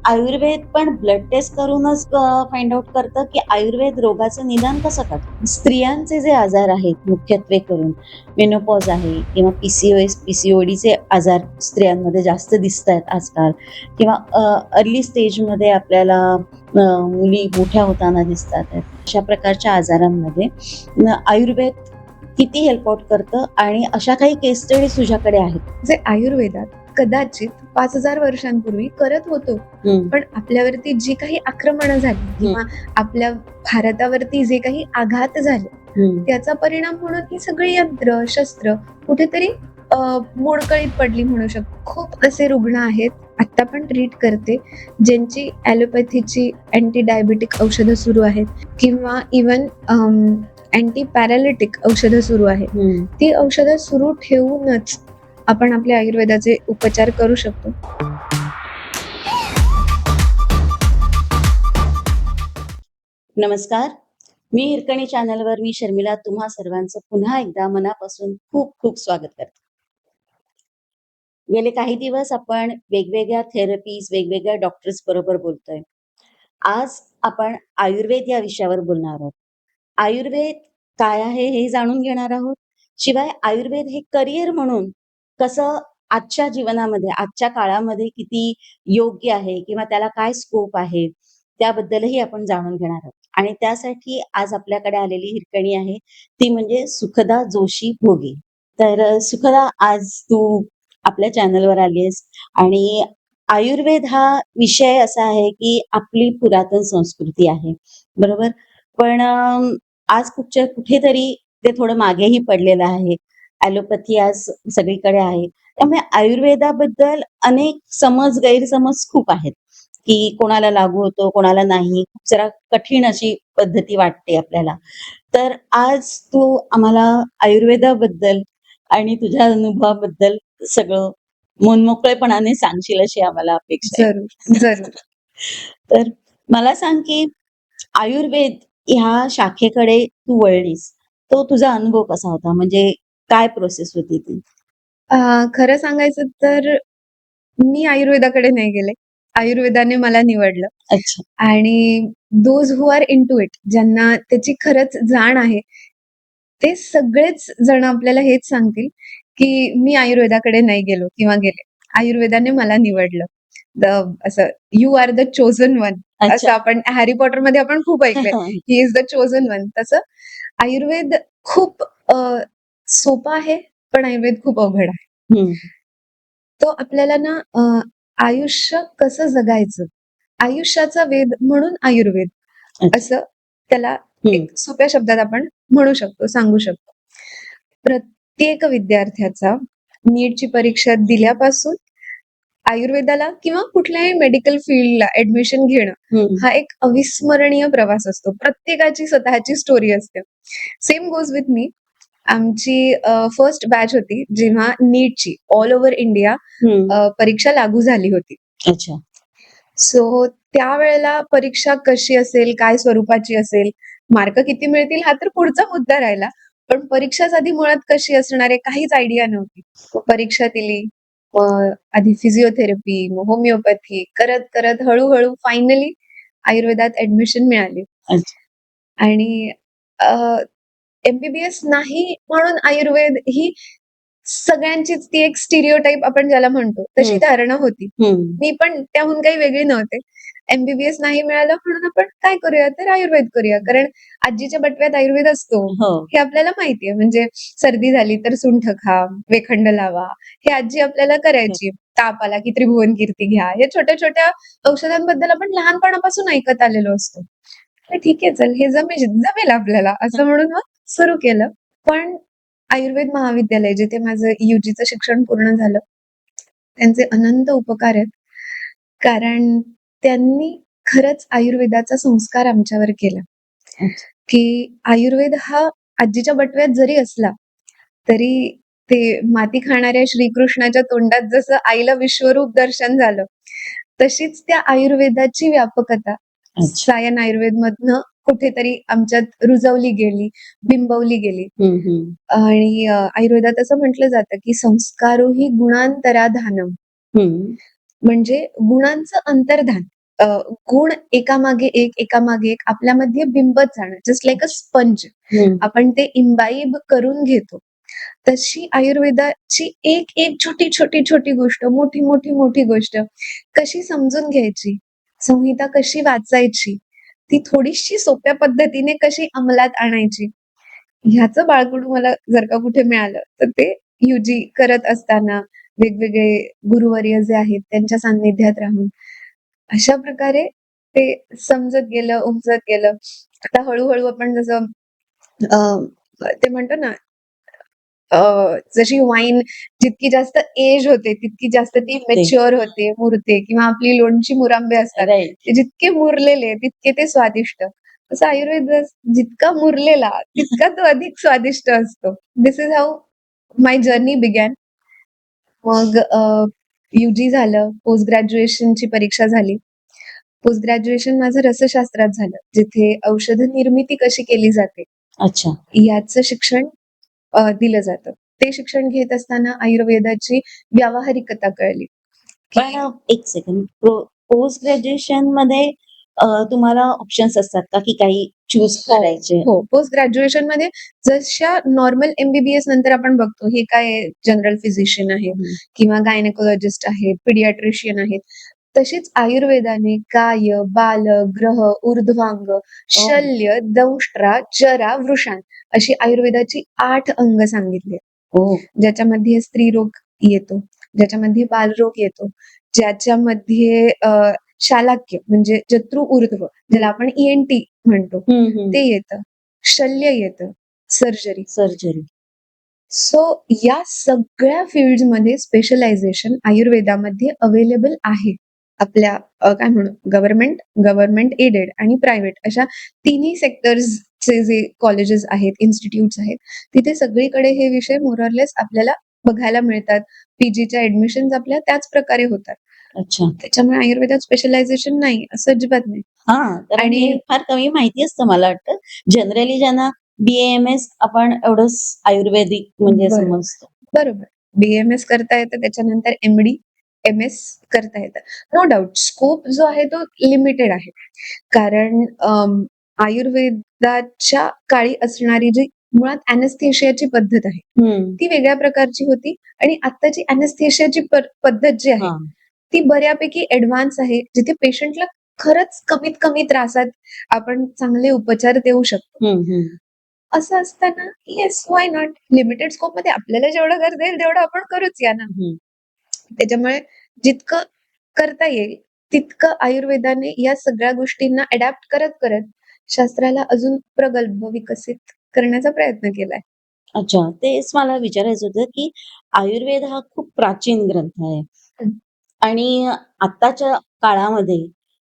आयुर्वेद पण blood taste करूनच find out करतं, की आयुर्वेद रोगाचं निदान कसं करतं? स्त्रियांचे जे आजार आहेत मुख्यत्वे करून मेनोपॉज आहे किंवा पीसीओएस, पीसीओडीचे आजार स्त्रियांमध्ये जास्त दिसतायत आजकाल किंवा अर्ली स्टेजमध्ये आपल्याला मुली मोठ्या होताना दिसतात आहेत. अशा प्रकारच्या आजारांमध्ये आयुर्वेद किती हेल्प आउट करतं आणि अशा काही केस स्टडीज तुझ्याकडे आहेत? जे आयुर्वेदात कदाचित 5,000 वर्षांपूर्वी करत होतो, पण आपल्यावरती जी काही आक्रमणं झाली किंवा आपल्या भारतावरती जे काही आघात झाले त्याचा परिणाम म्हणून ही सगळी यंत्र शस्त्र कुठेतरी मोडकळीत पडली म्हणू शकतो. खूप असे रुग्ण आहेत आता पण ट्रीट करते ज्यांची ॲलोपॅथीची अँटी डायबेटिक औषधं सुरू आहेत किंवा इवन अँटी पॅरालिटिक औषधं सुरू आहेत. ती औषधं सुरू ठेवूनच आपण आपल्या आयुर्वेदाचे उपचार करू शकतो. नमस्कार, मी हिरकणी चॅनलवर मी शर्मिला तुम्हा सर्वांचं पुन्हा एकदा मनापासून खूप खूप स्वागत करते. गेले काही दिवस आपण वेगवेगळ्या थेरपीज, वेगवेगळ्या डॉक्टर्स बरोबर बोलतोय. आज आपण आयुर्वेद या विषयावर बोलणार आहोत. आयुर्वेद काय आहे हे जाणून घेणार आहोत. शिवाय आयुर्वेद हे करिअर म्हणून कसं आजच्या जीवनामध्ये, आजच्या काळामध्ये किती योग्य आहे किंवा त्याला काय स्कोप आहे, त्याबद्दलही आपण जाणून घेणार आहोत. आणि त्यासाठी आज आपल्याकडे आलेली हिरकणी आहे, ती म्हणजे सुखदा जोशी भोगे. तर सुखदा, आज तू आपल्या चॅनलवर आली आहेस आणि आयुर्वेद हा विषय असा आहे, की आपली पुरातन संस्कृती आहे, बरोबर? पण आज कुठेतरी ते थोडं मागेही पडलेलं आहे. ॲलोपॅथी आज सगळीकडे आहे. त्यामुळे आयुर्वेदाबद्दल अनेक गैरसमज खूप आहेत, की कोणाला लागू होतो, कोणाला नाही. खूप जरा कठीण अशी पद्धती वाटते आपल्याला. तर आज तू आम्हाला आयुर्वेदाबद्दल आणि तुझ्या अनुभवाबद्दल सगळं मनमोकळेपणाने सांगशील अशी आम्हाला अपेक्षा आहे. जरूर, जरूर. तर मला सांग, की आयुर्वेद ह्या शाखेकडे तू वळलीस, तो तुझा अनुभव कसा होता? म्हणजे काय प्रोसेस होती ती? खरं सांगायचं तर मी आयुर्वेदाकडे नाही गेले. आयुर्वेदाने मला निवडलं अच्छा. आणि those who are into it, ज्यांना त्याची खरंच जाण आहे, ते सगळेच जण आपल्याला हेच सांगतील, की मी आयुर्वेदाकडे नाही गेलो किंवा गेले. आयुर्वेदाने मला निवडलं. असं you are the chosen one, अच्छा. असं आपण हॅरी पॉटरमध्ये आपण खूप ऐकलंय. He is the chosen one. तसं आयुर्वेद खूप सोपा आहे, पण आयुर्वेद खूप अवघड आहे. तो आपल्याला ना आयुष्य कसं जगायचं, आयुष्याचा वेद म्हणून आयुर्वेद असं त्याला एक सोप्या शब्दात आपण म्हणू शकतो, सांगू शकतो. प्रत्येक विद्यार्थ्याचा नीटची परीक्षा दिल्यापासून आयुर्वेदाला किंवा कुठल्याही मेडिकल फील्डला ऍडमिशन घेणं हा एक अविस्मरणीय प्रवास असतो. प्रत्येकाची स्वतःची स्टोरी असते. Same goes with me. आमची फर्स्ट बॅच होती जेव्हा नीटची ऑल ओव्हर इंडिया परीक्षा लागू झाली होती. अच्छा. सो त्यावेळेला परीक्षा कशी असेल, काय स्वरूपाची असेल, मार्क किती मिळतील हा तर पुढचा मुद्दा राहिला. पण परीक्षाच आधी मुळात कशी असणार आहे काहीच आयडिया नव्हती. परीक्षा दिली, आधी फिजिओथेरपी, मग होमिओपॅथी करत करत हळूहळू फायनली आयुर्वेदात ऍडमिशन मिळाली. आणि एमबीबीएस नाही म्हणून आयुर्वेद ही सगळ्यांचीच ती एक स्टिरियोटाइप आपण ज्याला म्हणतो तशी धारणा होती. मी पण त्याहून काही वेगळी नव्हते. एमबीबीएस नाही मिळालं म्हणून आपण काय करूया तर आयुर्वेद करूया, कारण आजीच्या बटव्यात आयुर्वेद असतो हे आपल्याला माहितीये. म्हणजे सर्दी झाली तर सुंठ खा, वेखंड लावा, हे आजी आपल्याला करायची. ताप आला की त्रिभुवन कीर्ती घ्या, या छोट्या छोट्या औषधांबद्दल आपण लहानपणापासून ऐकत आलेलो असतो. ठीक आहे, चल हे जमेल आपल्याला असं म्हणून मग सुरू केलं. पण आयुर्वेद महाविद्यालय जिथे माझं युजीचं शिक्षण पूर्ण झालं, त्यांचे अनंत उपकार आहेत. कारण त्यांनी खरंच आयुर्वेदाचा संस्कार आमच्यावर केला, की आयुर्वेद हा आजीच्या बटव्यात जरी असला तरी ते माती खाणाऱ्या श्रीकृष्णाच्या तोंडात जसं आईला विश्वरूप दर्शन झालं, तशीच त्या आयुर्वेदाची व्यापकता सायन आयुर्वेद मधनं कुठेतरी आमच्यात रुजवली गेली, बिंबवली गेली. आणि आयुर्वेदात असं म्हटलं जातं की संस्कारो ही गुणांतराधानम, म्हणजे गुणांचं अंतर्धान. गुण एकामागे एक आपल्यामध्ये बिंबत जाणं, जस्ट लाइक अ स्पंज. आपण ते इम्बाईब करून घेतो. तशी आयुर्वेदाची एक छोटी गोष्ट, मोठी गोष्ट कशी समजून घ्यायची, संहिता कशी वाचायची, ती थोडीशी सोप्या पद्धतीने कशी अंमलात आणायची, ह्याचं बाळकडू मला जर का कुठे मिळालं, तर ते यूजी करत असताना वेगवेगळे गुरुवर्य जे आहेत त्यांच्या सान्निध्यात राहून अशा प्रकारे ते समजत गेलं, उमजत गेलं. आता हळू आपण जसं अ, ते म्हणतो ना, अ, जशी वाईन जितकी जास्त एज होते, तितकी जास्त ती मॅच्युअर होते, मुरते किंवा आपली लोणची मुरांबे असतात. राइट. ते जितके मुरलेले तितके ते स्वादिष्ट. तसं आयुर्वेद जितका मुरलेला तितका तो अधिक स्वादिष्ट असतो. This is how my journey began. मग यूजी झालं, पोस्ट ग्रॅज्युएशनची परीक्षा झाली. पोस्ट ग्रॅज्युएशन माझं रसशास्त्रात झालं, जिथे औषध निर्मिती कशी केली जाते अच्छा. याचं शिक्षण दिलं जातं. ते शिक्षण घेत असताना आयुर्वेदाची व्यावहारिकता कळली. पण एक सेकंड, पोस्ट ग्रॅज्युएशन मध्ये तुम्हाला ऑप्शन्स असतात का, की काही चूज करायचे? हो, पोस्ट ग्रॅज्युएशनमध्ये जशा नॉर्मल एम-बी-बी-एस नंतर आपण बघतो, हे काय जनरल फिजिशियन आहेत किंवा गायनेकोलॉजिस्ट आहेत, पिडियाट्रिशियन आहेत. तशीच आयुर्वेदाने काय, बाल, ग्रह, ऊर्ध्वांग, शल्य, दंष्ट्रा, जरा, वृषण अशी आयुर्वेदाची 8 अंग सांगितली. ज्याच्यामध्ये स्त्रीरोग येतो, ज्याच्यामध्ये बालरोग येतो, ज्याच्यामध्ये शालाक्य म्हणजे जत्रू ऊर्ध्व ज्याला आपण ई-एन-टी म्हणतो, ते येतं. शल्य येतं, सर्जरी. सो या सगळ्या फील्ड्समध्ये स्पेशलायझेशन आयुर्वेदामध्ये अवेलेबल आहे. आपल्या काय म्हणू गव्हर्नमेंट एडेड आणि प्रायव्हेट अशा तिन्ही सेक्टर्सचे जे कॉलेजेस आहेत, इन्स्टिट्यूट्स आहेत, तिथे सगळीकडे हे विषय मोर ऑर लेस आपल्याला बघायला मिळतात. पीजीच्या ॲडमिशन्स आपल्या त्याच प्रकारे होतात. अच्छा. त्याच्यामुळे आयुर्वेदात स्पेशलायझेशन नाही, असं अजिबात नाही. कारण आणि हे फार कमी माहिती असतं मला वाटतं. जनरली ज्यांना बी-ए-एम-एस आपण एवढंच आयुर्वेदिक म्हणजे बरोबर. समजतो. बरोबर. बी-एम-एस करता येतं, त्याच्यानंतर एम-डी, एम-एस करता येतं. नो डाउट स्कोप जो आहे तो लिमिटेड आहे. कारण आयुर्वेदाच्या काळी असणारी जी मुळात अॅनेस्थेशियाची पद्धत आहे, ती वेगळ्या प्रकारची होती आणि आत्ताची अॅनेस्थेशियाची पद्धत जी आहे, ती बऱ्यापैकी ॲडव्हान्स आहे. जिथे पेशंटला खरंच कमीत कमी त्रासात आपण चांगले उपचार देऊ शकतो. असं असताना येस व्हाय नॉट? लिमिटेड स्कोपमध्ये आपल्याला जेवढं करता येईल तेवढं आपण करूच या ना. त्याच्यामुळे जितकं करता येईल तितकं आयुर्वेदाने या सगळ्या गोष्टींना अडॅप्ट करत शास्त्राला अजून प्रगल्भ विकसित करण्याचा प्रयत्न केलाय. अच्छा. तेच मला विचारायचं होतं, की आयुर्वेद हा खूप प्राचीन ग्रंथ आहे आणि आत्ताच्या काळामध्ये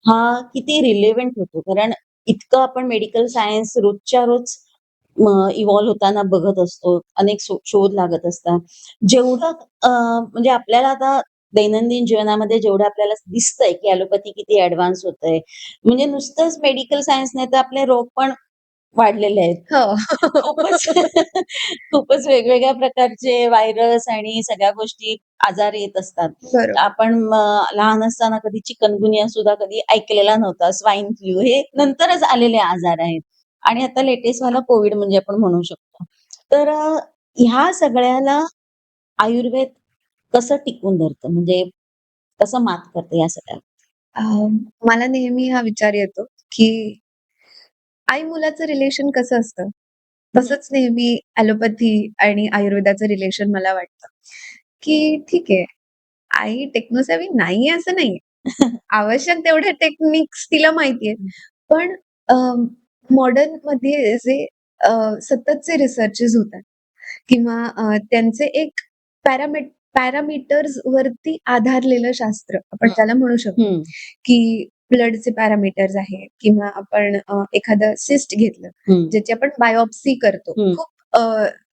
हा किती रिलेव्हंट होतो. कारण इतकं आपण मेडिकल सायन्स रोजच्या रोज इव्हॉल्व होताना बघत असतो. अनेक शोध लागत असतात. जेवढं म्हणजे आपल्याला आता दैनंदिन जीवनामध्ये जेवढं आपल्याला दिसतंय, की ॲलोपॅथी किती ॲडव्हान्स होतंय. म्हणजे नुसतंच मेडिकल सायन्स नाही तर आपले रोग पण वाढलेले आहेत. खूपच खूपच वेगवेगळ्या प्रकारचे व्हायरस आणि सगळ्या गोष्टी आजार येत असतात. बरोबर. आपण लहान असताना कधी चिकनगुनिया सुद्धा कधी ऐकलेला नव्हता. स्वाईन फ्लू हे नंतरच आलेले आजार आहेत. आणि आता लेटेस्ट वाला कोविड म्हणजे आपण म्हणू शकतो. तर ह्या सगळ्याला आयुर्वेद कसं टिकवून धरतं? म्हणजे कसं मात करतं या सगळ्यावर? मला नेहमी हा विचार येतो, की आई-मुलाचं रिलेशन कसं असतं? तसंच नेहमी ॲलोपॅथी आणि आयुर्वेदाचं रिलेशन मला वाटतं, की ठीक आहे, आई टेक्नोसेव्ही नाहीये असं नाहीये. आवश्यक तेवढे टेक्निक्स तिला माहितीये. पण मॉडर्नमध्ये जे सततचे रिसर्चेस होतात किंवा त्यांचे एक पॅरामीटर्स वरती आधारलेलं शास्त्र आपण त्याला म्हणू शकतो, की ब्लडचे पॅरामीटर्स आहेत किंवा आपण एखादं सिस्ट घेतलं, ज्याची आपण बायोप्सी करतो. खूप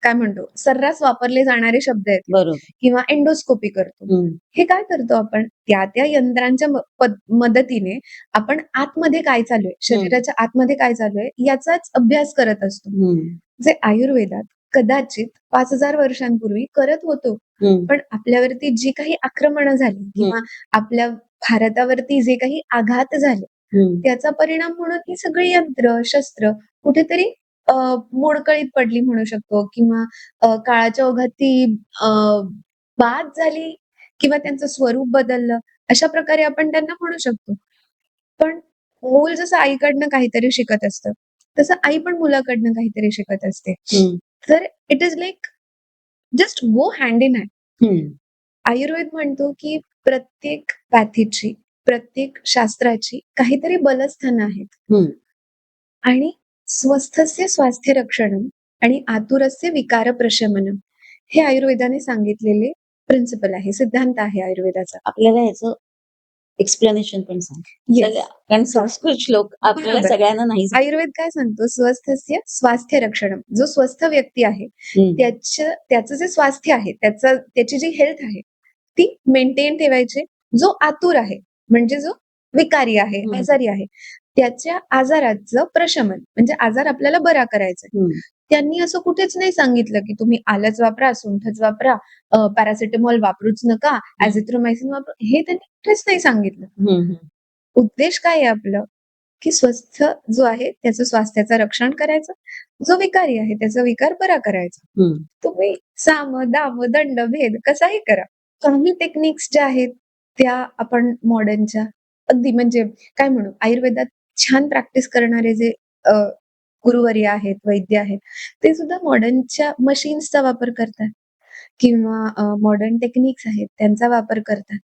काय म्हणतो सर्रास वापरले जाणारे शब्द आहेत बरोबर. किंवा एंडोस्कोपी करतो. हे काय करतो आपण त्या यंत्रांच्या मदतीने आपण आतमध्ये काय चालू आहे, शरीराच्या आतमध्ये काय चालू आहे याचाच अभ्यास करत असतो. जे आयुर्वेदात कदाचित 5,000 वर्षांपूर्वी करत होतो. पण आपल्यावरती जी काही आक्रमणं झाली किंवा आपल्या भारतावरती जे काही आघात झाले, त्याचा परिणाम म्हणून ही सगळी यंत्र, शस्त्र कुठेतरी मोडकळीत पडली म्हणू शकतो किंवा काळाच्या ओघात ती अ, बाद झाली किंवा त्यांचं स्वरूप बदललं, अशा प्रकारे आपण त्यांना म्हणू शकतो. पण मूल जसं आईकडनं काहीतरी शिकत असतं, तसं आई पण मुलाकडनं काहीतरी शिकत असते. तर it is like just go hand in hand. Ayurveda म्हणतो, की प्रत्येक पॅथीची, प्रत्येक शास्त्राची काहीतरी बलस्थानं आहेत. आणि स्वस्थस्य स्वास्थ्य रक्षणम आणि आतुरस्य विकार प्रशमनम हे आयुर्वेदाने सांगितलेले प्रिन्सिपल आहे, सिद्धांत आहे आयुर्वेदाचा. आपल्याला ह्याचं एक्सप्लेनेशन पण सांग. येस. कारण संस्कृत श्लोक आपल्याला बरोबर. सगळ्यांना नाही आयुर्वेद काय सांगतो? स्वस्थस्य स्वास्थ्य रक्षणम. जो स्वस्थ व्यक्ती आहे, त्याचं जे स्वास्थ्य आहे, त्याची जी हेल्थ आहे, ती मेंटेन ठेवायची. जो आतुर आहे, म्हणजे जो विकारी आहे, आजारी आहे, त्याच्या आजाराचं प्रशमन म्हणजे आजार आपल्याला बरा करायचा आहे. त्यांनी असं कुठेच नाही सांगितलं, की तुम्ही आलंच वापरा, सुंठच वापरा, पॅरासिटामॉल वापरूच नका, एझिथ्रोमायसिन वापरा. हे त्यांनी कुठेच नाही सांगितलं. उद्देश काय आहे आपलं? की स्वस्थ जो आहे त्याचं स्वास्थ्याचं रक्षण करायचं. जो विकारी आहे त्याचा विकार बरा करायचा. तुम्ही साम, दाम, दंड, भेद कसाही करा. काही टेक्निक्स ज्या आहेत त्या आपण मॉडर्नच्या अगदी म्हणजे काय म्हणू आयुर्वेदात छान प्रॅक्टिस करणारे जे गुरुवर्य आहेत, वैद्य आहेत, ते सुद्धा मॉडर्नच्या मशीन्सचा वापर करतात किंवा मॉडर्न टेक्निक्स आहेत त्यांचा वापर करतात.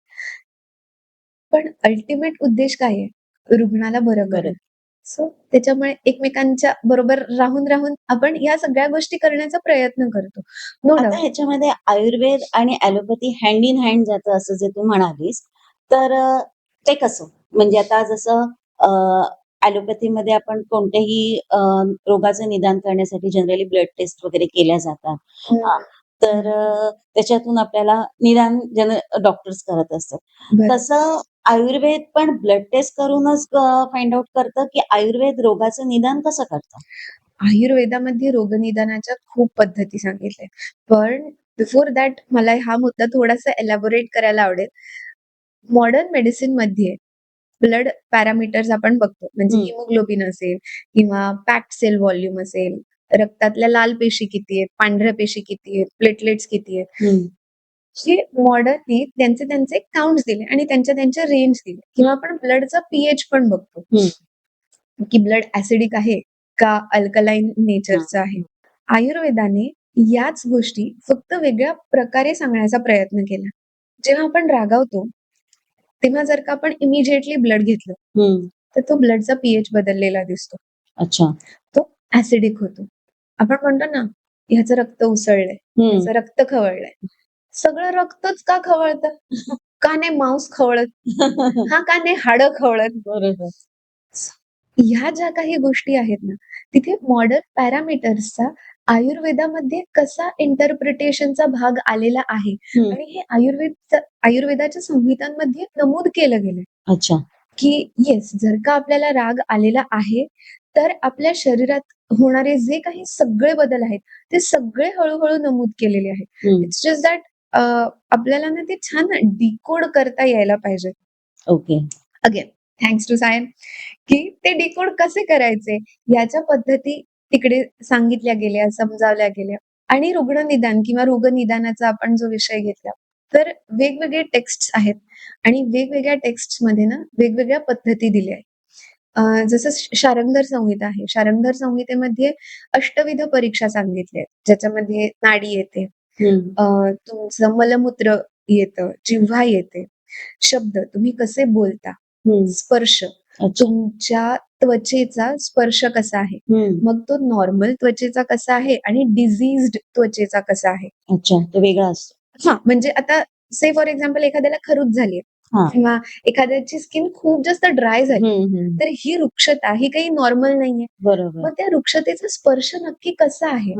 पण अल्टिमेट उद्देश काय आहे? रुग्णाला बरं करणं. सो त्याच्यामुळे एकमेकांच्या बरोबर राहून आपण या सगळ्या गोष्टी करण्याचा प्रयत्न करतो. नो आता डाउट. ह्याच्यामध्ये आयुर्वेद आणि ॲलोपॅथी हँड इन हँड जातं असं जे तू म्हणालीस, तर ते कसं? म्हणजे आता जसं ॲलोपॅथीमध्ये आपण कोणत्याही रोगाचं निदान करण्यासाठी जनरली ब्लड टेस्ट वगैरे केल्या जातात. तर त्याच्यातून आपल्याला निदान डॉक्टर्स करत असतात. बरं. तसं आयुर्वेद पण ब्लड टेस्ट करूनच फाइंड आउट करतं, की आयुर्वेद रोगाचं निदान कसं करतं? आयुर्वेदामध्ये रोगनिदानाच्या खूप पद्धती सांगितल्या. पण बिफोर दॅट मला हा मुद्दा थोडासा एलॅबोरेट करायला आवडेल. मॉडर्न मेडिसिनमध्ये ब्लड पॅरामीटर्स आपण बघतो. म्हणजे हिमोग्लोबिन असेल किंवा पॅक्ड सेल व्हॉल्यूम असेल, रक्तातल्या लाल पेशी किती आहेत, पांढऱ्या पेशी किती आहेत, प्लेटलेट्स किती आहेत. हे मॉडर्ननी त्यांचे काउंट्स दिले आणि त्यांच्या रेंज दिले किंवा आपण ब्लडचा पीएच पण बघतो. की ब्लड ॲसिडिक आहे का अल्कलाईन नेचरचं आहे. आयुर्वेदाने याच गोष्टी फक्त वेगळ्या प्रकारे सांगण्याचा प्रयत्न केला. जेव्हा आपण रागावतो, तेव्हा जर का आपण इमिडिएटली ब्लड घेतलं, तर तो ब्लडचा पीएच बदललेला दिसतो. अच्छा. तो ॲसिडिक होतो. आपण म्हणतो ना, ह्याचं रक्त उसळलंय, ह्याचं रक्त खवळलंय. सगळं रक्तच का खवळतं? का नाही मांस खवळत? का नाही हाडं खवळत? बरोबर. ह्या ज्या काही गोष्टी आहेत ना, तिथे मॉडर्न पॅरामीटर्सचा आयुर्वेदामध्ये कसा इंटरप्रिटेशनचा भाग आलेला आहे आणि हे आयुर्वेदाच्या संहितांमध्ये नमूद केलं गेलंय. अच्छा. की येस, जर का आपल्याला राग आलेला आहे, तर आपल्या शरीरात होणारे जे काही सगळे बदल आहेत, ते सगळे हळू नमूद केलेले आहेत. इट्स जस्ट दॅट आपल्याला ना ते छान डिकोड करता यायला पाहिजे. Okay. Again thanks to science की ते डिकोड कसे करायचे याच्या पद्धती तिकडे सांगितल्या गेल्या, समजावल्या गेल्या आणि रुग्णनिदान किंवा रोगनिदानाचा आपण जो विषय घेतला, तर वेगवेगळे टेक्स्ट्स आहेत आणि वेगवेगळ्या टेक्स्ट्समध्ये ना वेगवेगळ्या पद्धती दिल्या आहेत. जसं शारंगधर संहिता आहे. शारंगधर संहितेमध्ये अष्टविध परीक्षा सांगितल्या आहेत, ज्याच्यामध्ये नाडी येते, तुमचं मलमूत्र येतं, जिव्हा येते, शब्द तुम्ही कसे बोलता, स्पर्श तुमच्या त्वचेचा स्पर्श कसा आहे, मग तो नॉर्मल त्वचेचा कसा आहे आणि डिझीज्ड त्वचेचा कसा आहे. अच्छा, तो वेगळा असतो. म्हणजे आता से फॉर एक्झाम्पल एखाद्याला खरूच झाली किंवा एखाद्याची स्किन खूप जास्त ड्राय झाली, तर ही रुक्षता ही काही नॉर्मल नाहीये. बरोबर. मग त्या रुक्षतेचा स्पर्श नक्की कसा आहे,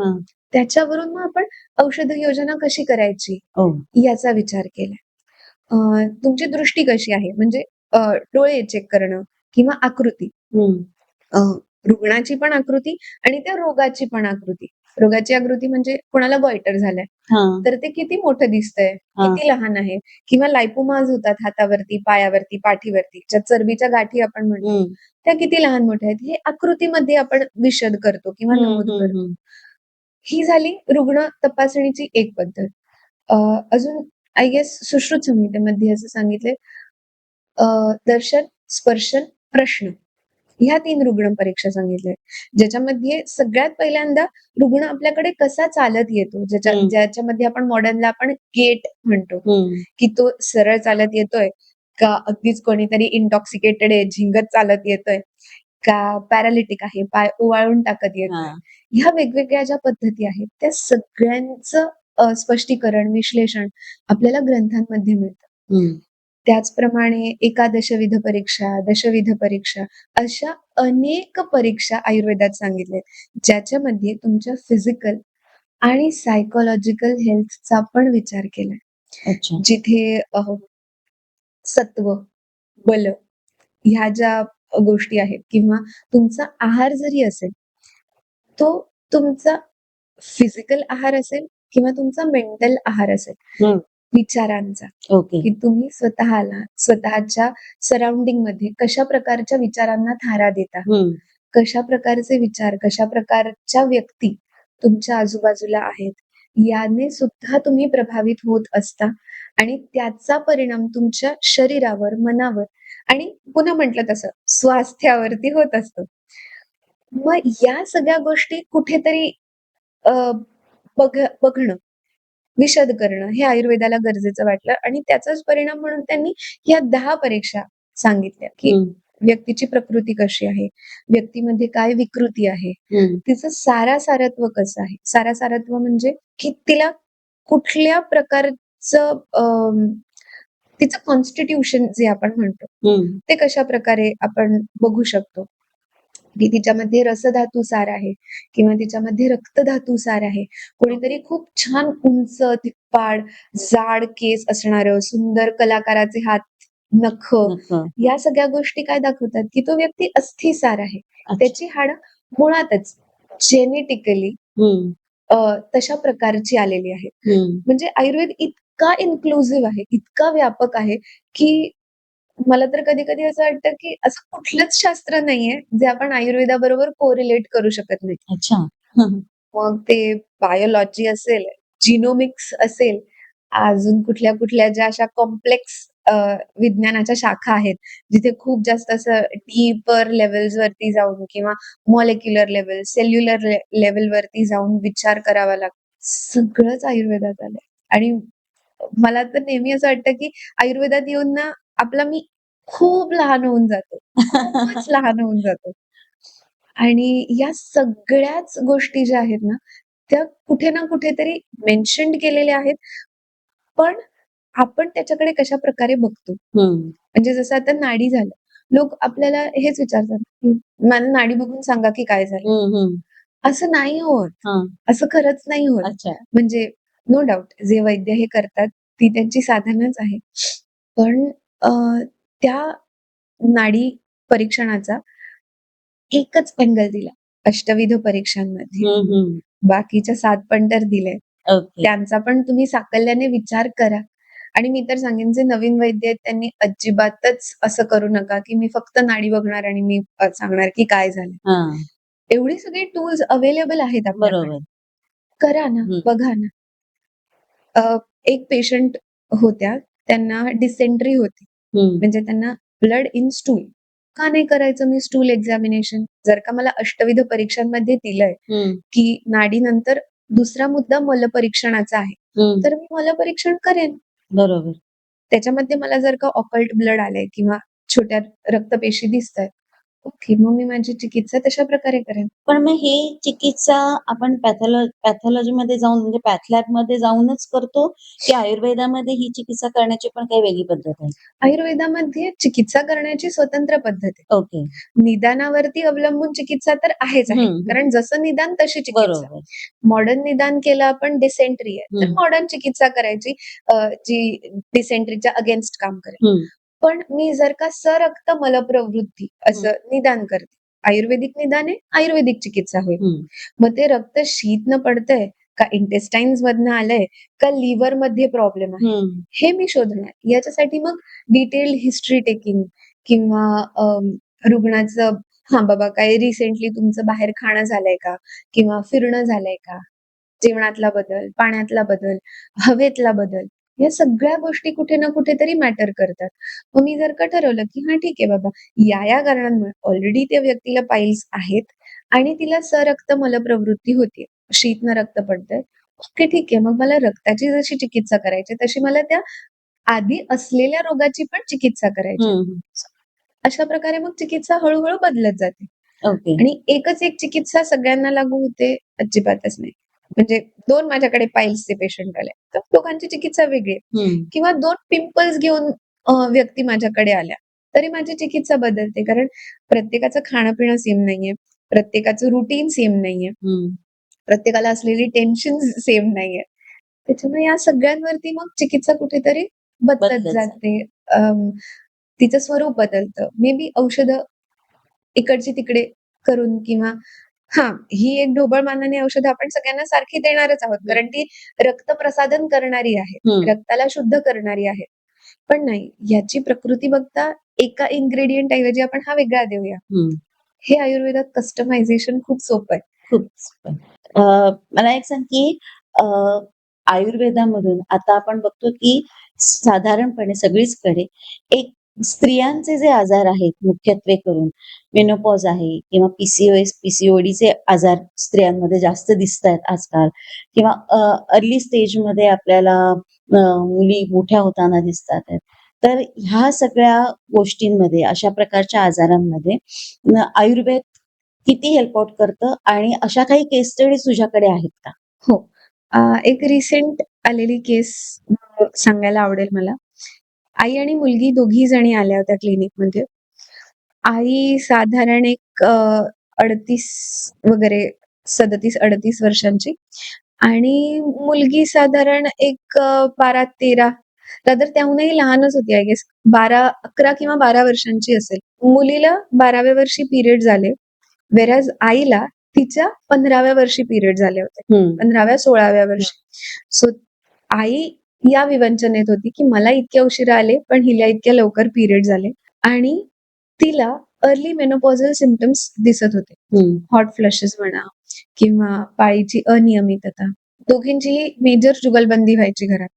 त्याच्यावरून मग आपण औषध योजना कशी करायची याचा विचार केलाय. तुमची दृष्टी कशी आहे म्हणजे डोळे चेक करणं किंवा आकृती, रुग्णाची पण आकृती आणि त्या रोगाची पण आकृती. रोगाची आकृती म्हणजे कोणाला गॉइटर झालाय, हां. तर ते किती मोठं दिसतंय, हां. किती लहान आहे किंवा लाइपोमाज होतात हातावरती, पायावरती, पाठीवरती, ज्या चरबीच्या गाठी आपण म्हणतो, हं. त्या किती लहान मोठ्या आहेत. हे आकृतीमध्ये आपण विशद करतो किंवा हं, नमूद हं, करतो. हं. ही झाली रुग्ण तपासणीची एक पद्धत. अजून आय गेस सुश्रुत संहितेमध्ये असं सांगितलंय, दर्शन, स्पर्शन, प्रश्न ह्या 3 रुग्ण परीक्षा सांगितल्या. ज्याच्यामध्ये सगळ्यात पहिल्यांदा रुग्ण आपल्याकडे कसा चालत येतो, हं. ज्याच्यामध्ये आपण मॉडर्नला आपण गेट म्हणतो, हं. की तो सरळ चालत येतोय का अगदीच कोणीतरी इंटॉक्सिकेटेड आहे, झिंगत चालत येतोय का पॅरालिटिक आहे, पाय ओवाळून टाकत येतोय. हां. ह्या वेगवेगळ्या ज्या पद्धती आहेत, त्या सगळ्यांचं स्पष्टीकरण, विश्लेषण आपल्याला ग्रंथांमध्ये मिळतं. हं. त्याचप्रमाणे एकादशविध परीक्षा, दशविध परीक्षा अशा अनेक परीक्षा आयुर्वेदात सांगितल्यात, ज्याच्यामध्ये तुमच्या फिजिकल आणि सायकॉलॉजिकल हेल्थचा पण विचार केलाय. अच्छा. जिथे सत्व, बल ह्या ज्या गोष्टी आहेत किंवा तुमचा आहार जरी असेल, तो तुमचा फिजिकल आहार असेल किंवा तुमचा मेंटल आहार असेल, हं. विचारांचा, ओके. की तुम्ही स्वतःला स्वतःच्या सराउंडिंगमध्ये कशा प्रकारच्या विचारांना थारा देता, हं. कशा प्रकारचे विचार, कशा प्रकारच्या व्यक्ती तुमच्या आजूबाजूला आहेत, याने सुद्धा तुम्ही प्रभावित होत असता आणि त्याचा परिणाम तुमच्या शरीरावर, मनावर आणि पुन्हा म्हटलं तसं स्वास्थ्यावरती होत असतो. मग या सगळ्या गोष्टी कुठेतरी अ, बघणं, विशद करणं हे आयुर्वेदाला गरजेचं वाटलं आणि त्याचाच परिणाम म्हणून त्यांनी या 10 परीक्षा सांगितल्या, की हं. व्यक्तीची प्रकृती कशी आहे, व्यक्तीमध्ये काय विकृती आहे, हं. तिचं सारासारत्व कसं आहे. सारासारत्व म्हणजे की तिला कुठल्या प्रकारचं तिचं कॉन्स्टिट्यूशन जे आपण म्हणतो, हं. ते कशाप्रकारे आपण बघू शकतो, की तिच्यामध्ये रसधातुसार आहे किंवा तिच्यामध्ये रक्तधातुसार आहे. कोणीतरी खूप छान उंच, धिप्पाड, जाड केस असणारं, सुंदर कलाकाराचे हात, नखं नक्क. या सगळ्या गोष्टी काय दाखवतात, की तो व्यक्ती अस्थिसार आहे. अच्छा. त्याची हाडं मुळातच जेनेटिकली हं. तशा प्रकारची आलेली आहेत. हं. म्हणजे आयुर्वेद इतका इन्क्लुसिव्ह आहे, इतका व्यापक आहे, की मला तर कधी-कधी असं वाटतं, की असं कुठलंच शास्त्र नाहीये, जे आपण आयुर्वेदाबरोबर कोरिलेट करू शकत नाही. अच्छा. हं. मग ते बायोलॉजी असेल, जिनोमिक्स असेल, अजून कुठल्या-कुठल्या ज्या अशा कॉम्प्लेक्स विज्ञानाच्या शाखा आहेत, जिथे खूप जास्त असं डीपर लेव्हल्सवरती जाऊन किंवा मॉलिक्युलर लेव्हल, सेल्युलर लेव्हलवरती जाऊन विचार करावा लागतो. सगळंच आयुर्वेदात आलंय आणि मला तर नेहमी असं वाटतं, की आयुर्वेदात येऊन ना आपला मी खूप लहान होऊन जातो. खूपच लहान होऊन जातो. आणि या सगळ्याच गोष्टी ज्या आहेत ना, त्या कुठे ना कुठेतरी मेन्शन्ड केलेल्या आहेत. पण आपण त्याच्याकडे कशाप्रकारे बघतो. हं. म्हणजे जसं आता नाडी झालं. लोक आपल्याला हेच विचारतात, की "मला नाडी बघून सांगा की काय झालं?" हं, हं. असं नाही होत. हां. असं खरंच नाही होत. अच्छा. म्हणजे नो डाउट जे वैद्य हे करतात, ती त्यांची साधनच आहे. पण अ, त्या नाडी परीक्षणाचा एकच अँगल दिला अष्टविध परीक्षांमध्ये. हं, हं. बाकीच्या 7 पण तर दिले. ओके. त्यांचा पण तुम्ही साकल्याने विचार करा. आणि मी तर सांगेन जे नवीन वैद्य आहेत त्यांनी अजिबातच असं करू नका, की मी फक्त नाडी बघणार आणि मी सांगणार की काय झालं. हां. एवढी सगळी टूल्स अवेलेबल आहेत आपल्याकडे. बरोबर. करा ना, हं. बघा ना. एक पेशंट होत्या, त्यांना डिसेंट्री होती. हं. म्हणजे त्यांना ब्लड इन स्टूल. का नाही करायचं मी स्टूल एक्झामिनेशन? जर का मला अष्टविध परीक्षांमध्ये दिलंय, हं. की नाडीनंतर दुसरा मुद्दा मलपरीक्षणाचा आहे. हं. तर मी मलपरीक्षण करेन. बरोबर. त्याच्यामध्ये मला जर का ऑकल्ट ब्लड आलंय किंवा छोट्या रक्तपेशी दिसतायत, ओके. मग मी माझी चिकित्सा तशा प्रकारे करेन. पण मग ही चिकित्सा आपण पॅथॉलॉजीमध्ये जाऊन म्हणजे पॅथ लॅबमध्ये जाऊनच करतो, की आयुर्वेदामध्ये ही चिकित्सा करण्याची पण काही वेगळी पद्धत आहे? आयुर्वेदामध्ये चिकित्सा करण्याची स्वतंत्र पद्धत आहे. ओके. निदानावरती अवलंबून चिकित्सा तर आहेच आहे. हं, हं. कारण जसं निदान तशी चिकित्सा. बरोबर. मॉडर्न निदान केलं आपण डिसेंट्री आहे. तर हं. मॉडर्न चिकित्सा करायची जी डिसेंट्रीच्या अगेन्स्ट काम करेल. हं. पण मी जर का सरक्त मलप्रवृत्ती हं. असं निदान करते, आयुर्वेदिक निदान आहे, आयुर्वेदिक चिकित्सा होईल. मग ते रक्त शीतनं पडतंय का इंटेस्टाईन्स मधनं आलंय का लिव्हर मध्ये प्रॉब्लेम आहे, हे मी शोधणार. याच्यासाठी मग डिटेल्ड हिस्ट्री टेकिंग किंवा रुग्णाचं बाबा काही रिसेंटली तुमचं बाहेर खाणं झालंय का किंवा फिरणं झालंय का, जेवणातला बदल, पाण्यातला बदल, हवेतला बदल, या सगळ्या गोष्टी कुठे ना कुठेतरी मॅटर करतात. मग मी जर का ठरवलं की ठीक आहे बाबा, या कारणांमुळे ऑलरेडी त्या व्यक्तीला पाईल्स आहेत आणि तिला सरक्त मलप्रवृत्ती होतीये, शीतनं रक्त पडतंय. ओके, ठीक आहे. मग मला रक्ताची जशी चिकित्सा करायची तशी मला त्या आधी असलेल्या रोगाची पण चिकित्सा करायची. अशा प्रकारे मग चिकित्सा हळू-हळू बदलत जाते. ओके. आणि एकच एक चिकित्सा सगळ्यांना लागू होते अजिबातच नाही. म्हणजे 2 माझ्याकडे पाईल्सचे पेशंट आले, तर दोघांची चिकित्सा वेगळी आहे. किंवा 2 पिंपल्स घेऊन व्यक्ती माझ्याकडे आल्या, तरी माझी चिकित्सा बदलते. कारण प्रत्येकाचं खाणं-पिणं सेम नाहीये. प्रत्येकाचं रुटीन सेम नाहीये. प्रत्येकाला असलेली टेन्शन सेम नाहीये. त्याच्यामुळे या सगळ्यांवरती मग चिकित्सा कुठेतरी बदलत जाते. तिचं स्वरूप बदलतं. मे बी औषधं इकडची तिकडे करून किंवा ही एक ढोबळ मानाने औषधं आपण सगळ्यांना सारखी देणारच आहोत. कारण ती रक्तप्रसादन करणारी आहेत. रक्ताला शुद्ध करणारी आहेत. पण नाही, याची प्रकृती बघता एका इन्ग्रेडियंट ऐवजी आपण हा वेगळा देऊया. हे आयुर्वेदात कस्टमायझेशन खूप सोपं आहे. खूप सोपं आहे. मला एक सांग की आयुर्वेदामधून आता आपण बघतो की साधारणपणे सगळीचकडे एक स्त्रियांचे जे आजार आहेत मुख्यत्वे करून मेनोपॉज आहे किंवा पीसीओएस, पीसीओडीचे आजार स्त्रियांमध्ये जास्त दिसतायत आजकाल किंवा अर्ली स्टेजमध्ये आपल्याला मुली मोठ्या होताना दिसतात आहेत. तर ह्या सगळ्या गोष्टींमध्ये, अशा प्रकारच्या आजारांमध्ये आयुर्वेद किती हेल्प आउट करतं आणि अशा काही केस स्टडीज तुझ्याकडे आहेत का? हो. एक रिसेंट आलेली केस सांगायला आवडेल मला. आई आणि मुलगी दोघी जणी आल्या होत्या क्लिनिकमध्ये. आई साधारण एक 38 वगैरे 37-38 वर्षांची आणि मुलगी साधारण एक 12-13, रादर त्याहूनही लहानच होती, आय गेस 11 किंवा 12 वर्षांची असेल. मुलीला 12व्या वर्षी पिरियड झाले. व्हेअरएज आईला तिच्या 15व्या वर्षी पिरियड झाले होते. 15व्या-16व्या वर्षी. सो आई या विवंचनेत होती, की मला इतक्या उशिरा आले, पण हिला इतक्या लवकर पिरियड झाले आणि तिला अर्ली मेनोपॉझल सिम्प्टम्स दिसत होते. हॉट फ्लशेस म्हणा किंवा पाळीची अनियमितता. दोघींचीही मेजर जुगलबंदी व्हायची घरात.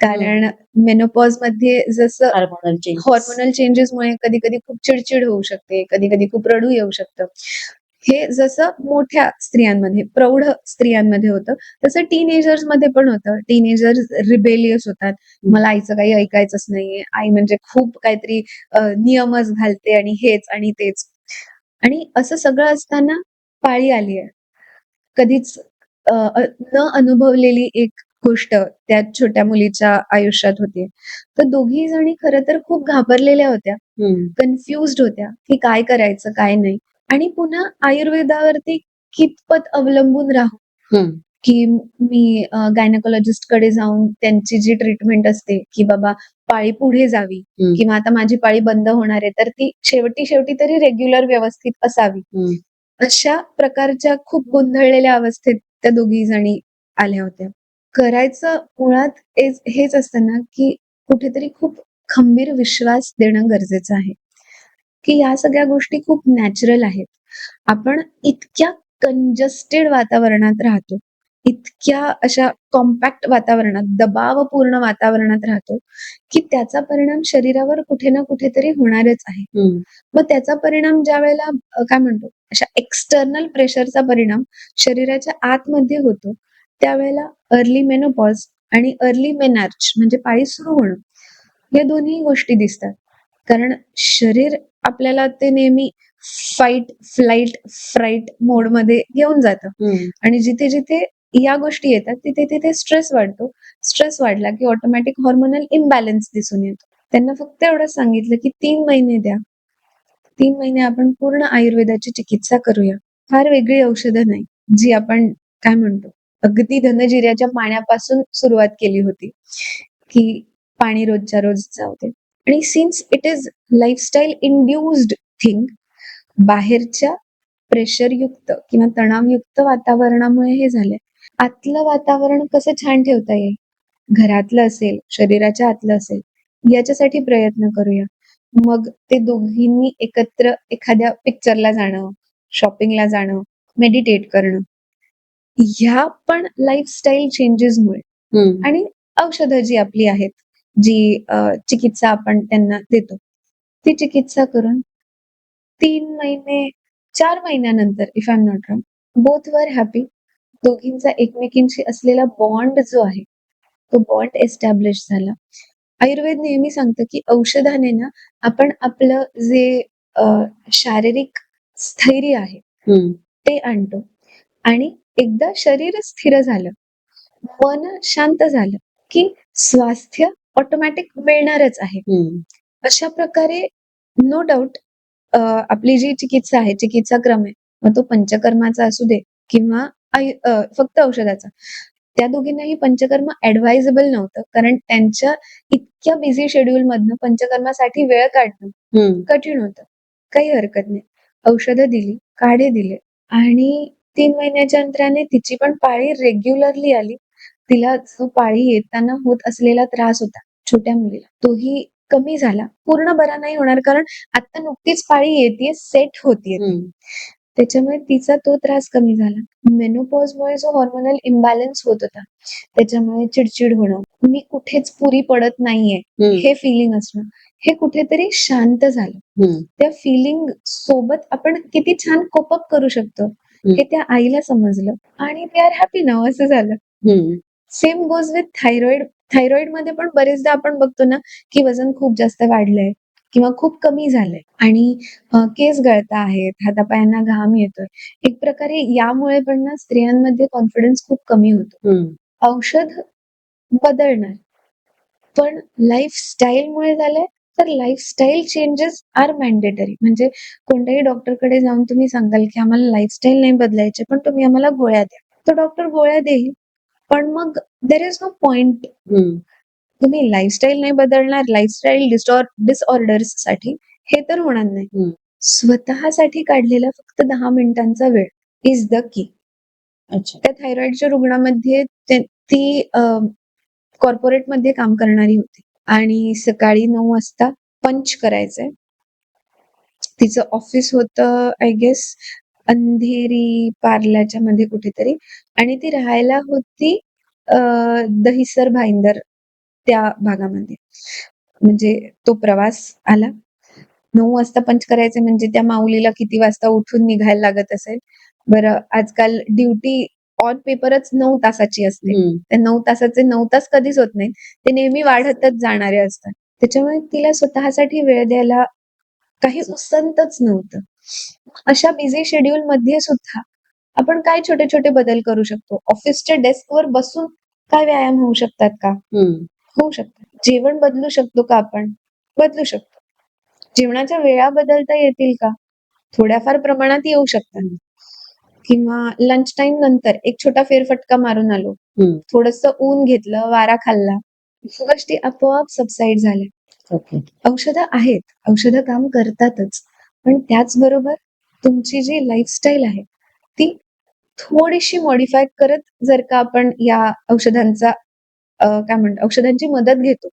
कारण मेनोपॉजमध्ये जसं हॉर्मोनल चेंजेसमुळे कधी-कधी खूप चिडचिड होऊ शकते, कधी-कधी खूप रडू येऊ शकतं. हे जसं मोठ्या स्त्रियांमध्ये, प्रौढ स्त्रियांमध्ये होतं, तसं टीनेजर्समध्ये पण होतं. टीनेजर्स रिबेलियस होतात. मला आईचं काही ऐकायचंच नाहीये. आई म्हणजे खूप काहीतरी नियमच घालते आणि हेच आणि तेच. आणि असं सगळं असताना पाळी आली आहे. कधीच न अनुभवलेली एक गोष्ट त्या छोट्या मुलीच्या आयुष्यात होती. तर दोघी जणी खरं तर खूप घाबरलेल्या होत्या. कन्फ्युज्ड होत्या, की काय करायचं, काय नाही. आणि पुन्हा आयुर्वेदावरती कितपत अवलंबून राहू, की मी गायनेकोलॉजिस्टकडे जाऊन त्यांची जी ट्रीटमेंट असते, की बाबा पाळी पुढे जावी किंवा आता माझी पाळी बंद होणार आहे, तर ती शेवटी तरी रेग्युलर व्यवस्थित असावी. अशा प्रकारच्या खूप गोंधळलेल्या अवस्थेत त्या दोघी जणी आल्या होत्या. करायचं मुळात हेच असतं ना, की कुठेतरी खूप खंबीर विश्वास देणं गरजेचं आहे, की या सगळ्या गोष्टी खूप नॅचरल आहेत. आपण इतक्या कंजस्टेड वातावरणात राहतो, इतक्या अशा कॉम्पॅक्ट वातावरणात, दबावपूर्ण वातावरणात राहतो, की त्याचा परिणाम शरीरावर कुठे ना कुठेतरी होणारच आहे. मग त्याचा परिणाम ज्यावेळेला काय म्हणतो, अशा एक्सटर्नल प्रेशरचा परिणाम शरीराच्या आतमध्ये होतो, त्यावेळेला अर्ली मेनोपॉज आणि अर्ली मेनार्च म्हणजे पाळी सुरू होणं, या दोन्ही गोष्टी दिसतात. कारण शरीर आपल्याला ते नेहमी फाईट, फ्लाइट, फ्राईट मोडमध्ये घेऊन जातं. आणि जिथे-जिथे या गोष्टी येतात, तिथे-तिथे स्ट्रेस वाढतो. स्ट्रेस वाढला की ऑटोमॅटिक हार्मोनल इम्बॅलन्स दिसून येतो. त्यांना फक्त एवढंच सांगितलं, की 3 महिने द्या. 3 महिने आपण पूर्ण आयुर्वेदाची चिकित्सा करूया. फार वेगळी औषधं नाही, जी आपण काय म्हणतो, अगदी धनजिऱ्याच्या पाण्यापासून सुरुवात केली होती, की पाणी रोजच्या रोज जाऊ दे. आणि since it is lifestyle induced thing, बाहेरच्या प्रेशरयुक्त किंवा तणावयुक्त वातावरणामुळे हे झालंय. आतलं वातावरण कसं छान ठेवता येईल, घरातलं असेल, शरीराच्या आतलं असेल, याच्यासाठी प्रयत्न करूया. मग ते दोघींनी एकत्र एखाद्या पिक्चरला जाणं, शॉपिंगला जाणं, मेडिटेट करणं, ह्या पण लाईफस्टाईल चेंजेसमुळे आणि औषधं जी आपली आहेत, जी चिकित्सा आपण त्यांना देतो, ती चिकित्सा करून 3 महिने 4 महिन्यानंतर if I am not wrong, both were happy. दोघींचा एकमेकींशी असलेला बॉन्ड जो आहे, तो बॉन्ड एस्टॅब्लिश झाला. आयुर्वेद नेहमी सांगतं, की औषधाने ना आपण आपलं जे अ, शारीरिक स्थैर्य आहे, ते आणतो आणि एकदा शरीर स्थिर झालं, मन शांत झालं, की स्वास्थ्य ऑटोमॅटिक मिळणारच आहे. अशा प्रकारे नो डाउट आपली जी चिकित्सा आहे, चिकित्सा क्रम आहे, मग तो पंचकर्माचा असू दे किंवा फक्त औषधाचा. त्या दोघींनाही पंचकर्म ॲडवायजेबल नव्हतं. कारण त्यांच्या इतक्या बिझी शेड्यूलमधनं पंचकर्मासाठी वेळ काढणं कठीण होतं. काही हरकत नाही. औषधं दिली, काढे दिले आणि 3 महिन्याच्या अंतराने तिची पण पाळी रेग्युलरली आली. तिला जो पाळी येताना होत असलेला त्रास होता, छोट्या मुलीला, तोही कमी झाला. पूर्ण बरा नाही होणार कारण आता नुकतीच पाळी येतेय, सेट होतीये ती. त्याच्यामुळे तिचा तो त्रास कमी झाला. मेनोपॉजमुळे जो हार्मोनल इम्बॅलन्स होत होता, त्याच्यामुळे चिडचिड होणं, मी कुठेच पुरी पडत नाहीये, हे फिलिंग असणं, हे कुठेतरी शांत झालं. त्या फिलिंग सोबत आपण किती छान कोप अप करू शकतो, हे त्या आईला समजलं आणि दे आर हॅपी नाऊ असं झालं. Same goes with thyroid. थायरॉइडमध्ये पण बरेचदा आपण बघतो ना, की वजन खूप जास्त वाढलंय किंवा खूप कमी झालंय आणि केस गळता आहेत, हातापायांना घाम येतोय. एक प्रकारे यामुळे पण ना स्त्रियांमध्ये कॉन्फिडन्स खूप कमी होतो. औषध बदलणार, पण लाईफस्टाईलमुळे झालंय, तर लाईफस्टाईल चेंजेस आर मॅन्डेटरी. म्हणजे कोणत्याही डॉक्टरकडे जाऊन तुम्ही सांगाल, की आम्हाला लाईफस्टाईल नाही बदलायची, पण तुम्ही आम्हाला गोळ्या द्या. तो डॉक्टर गोळ्या देईल, पण मग देअर इज नो पॉइंट. तुम्ही लाईफस्टाईल नाही बदलणार, लाईफस्टाईल डिसऑर्डर्ससाठी, हे तर होणार नाही. स्वतःसाठी काढलेला फक्त 10 मिनिटांचा वेळ इज द की. त्या थायरॉइडच्या रुग्णामध्ये ती कॉर्पोरेटमध्ये काम करणारी होती आणि सकाळी 9 वाजता पंच करायचंय. तिचं ऑफिस होतं आय गेस अंधेरी पार्ल्याच्या मध्ये कुठेतरी आणि ती राहायला होती दहिसर भाईंदर त्या भागामध्ये. म्हणजे तो प्रवास आला. 9 वाजता पंच करायचे म्हणजे त्या माऊलीला किती वाजता उठून निघायला लागत असेल? बरं आजकाल ड्युटी ऑन पेपरच 9 तासाची असते. त्या 9 तासाचे 9 तास कधीच होत नाहीत. ते नेहमी वाढतच जाणारे असतात. त्याच्यामुळे तिला स्वतःसाठी वेळ द्यायला काही उसंतच नव्हतं. अशा बिझी शेड्यूलमध्ये सुद्धा आपण काय छोटे-छोटे बदल करू शकतो? ऑफिसच्या डेस्कवर बसून काय व्यायाम होऊ शकतात का? होऊ शकतात. जेवण बदलू शकतो का आपण? बदलू शकतो. जेवणाच्या वेळा बदलता येतील का? थोड्याफार प्रमाणात येऊ शकतात. किंवा लंच टाईम नंतर एक छोटा फेरफटका मारून आलो. थोडंसं ऊन घेतलं, वारा खाल्ला. गोष्टी आपोआप सबसाईड झाल्या. औषधं आहेत. औषधं काम करतातच. पण त्याचबरोबर तुमची जी लाईफस्टाईल आहे, ती थोडीशी मॉडिफाय करत जर का आपण या औषधांचा काय म्हणतो औषधांची मदत घेतो,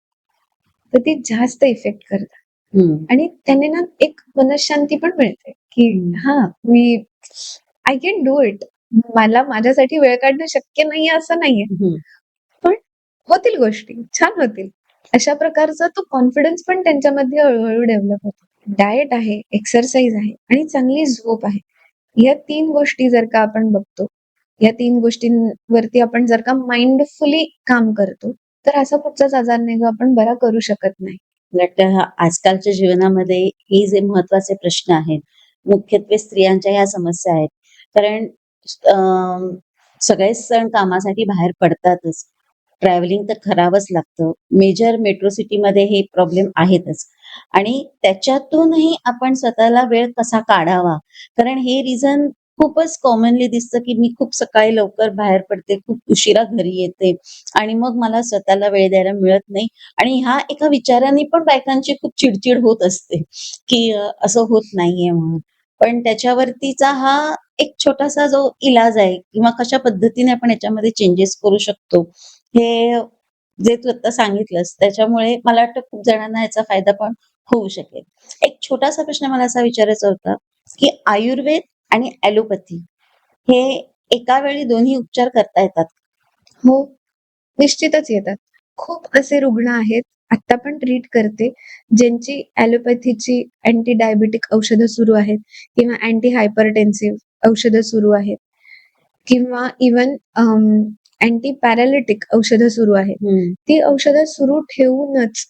तर ती जास्त इफेक्ट करतात. आणि त्याने ना एक मनःशांती पण मिळते, की हां, मी आय कॅन डू इट. मला माझ्यासाठी वेळ काढणं शक्य नाहीये असं नाहीये. पण होतील गोष्टी, छान होतील. अशा प्रकारचा तो कॉन्फिडन्स पण त्यांच्यामध्ये हळू-हळू डेव्हलप होतो. डायट आहे, एक्सरसाइज आहे आणि चांगली झोप आहे. या 3 गोष्टी जर का आपण बघतो, या 3 गोष्टींवरती आपण जर का माइंडफुली काम करतो, तर असा कुठचाच आजार नाही जो आपण बरा करू शकत नाही. मला वाटतं आजकालच्या जीवनामध्ये हे जे महत्वाचे प्रश्न आहेत, मुख्यत्वे स्त्रियांच्या ह्या समस्या आहेत. कारण सगळेच सण कामासाठी बाहेर पडतातच. ट्रॅव्हलिंग तर करावंच लागतं. मेजर मेट्रो सिटीमध्ये हे प्रॉब्लेम आहेतच आणि त्याच्यातूनही आपण स्वतःला वेळ कसा काढावा? कारण हे रिझन खूपच कॉमनली दिसतं, की मी खूप सकाळी लवकर बाहेर पडते, खूप उशिरा घरी येते आणि मग मला स्वतःला वेळ द्यायला मिळत नाही आणि ह्या एका विचाराने पण बायकांची खूप चिडचिड होत असते, की असं होत नाहीये म्हणून. पण त्याच्यावरतीचा हा एक छोटासा जो इलाज आहे किंवा कशा पद्धतीने आपण याच्यामध्ये चेंजेस करू शकतो, हे जे तू आता सांगितलंस त्याच्यामुळे मला वाटतं खूप जणांना याचा फायदा पण होऊ शकेल. एक छोटासा प्रश्न मला असा विचारायचा होता, की आयुर्वेद आणि ॲलोपॅथी हे एका वेळी दोन्ही उपचार करता येतात? हो, निश्चितच येतात. खूप असे रुग्ण आहेत, आत्ता पण ट्रीट करते, ज्यांची ॲलोपॅथीची अँटी डायबिटिक औषधं सुरू आहेत किंवा अँटी हायपरटेन्सिव्ह औषधं सुरू आहेत किंवा इव्हन अँटी पॅरालिटिक औषधं सुरू आहेत. ती औषधं सुरू ठेवूनच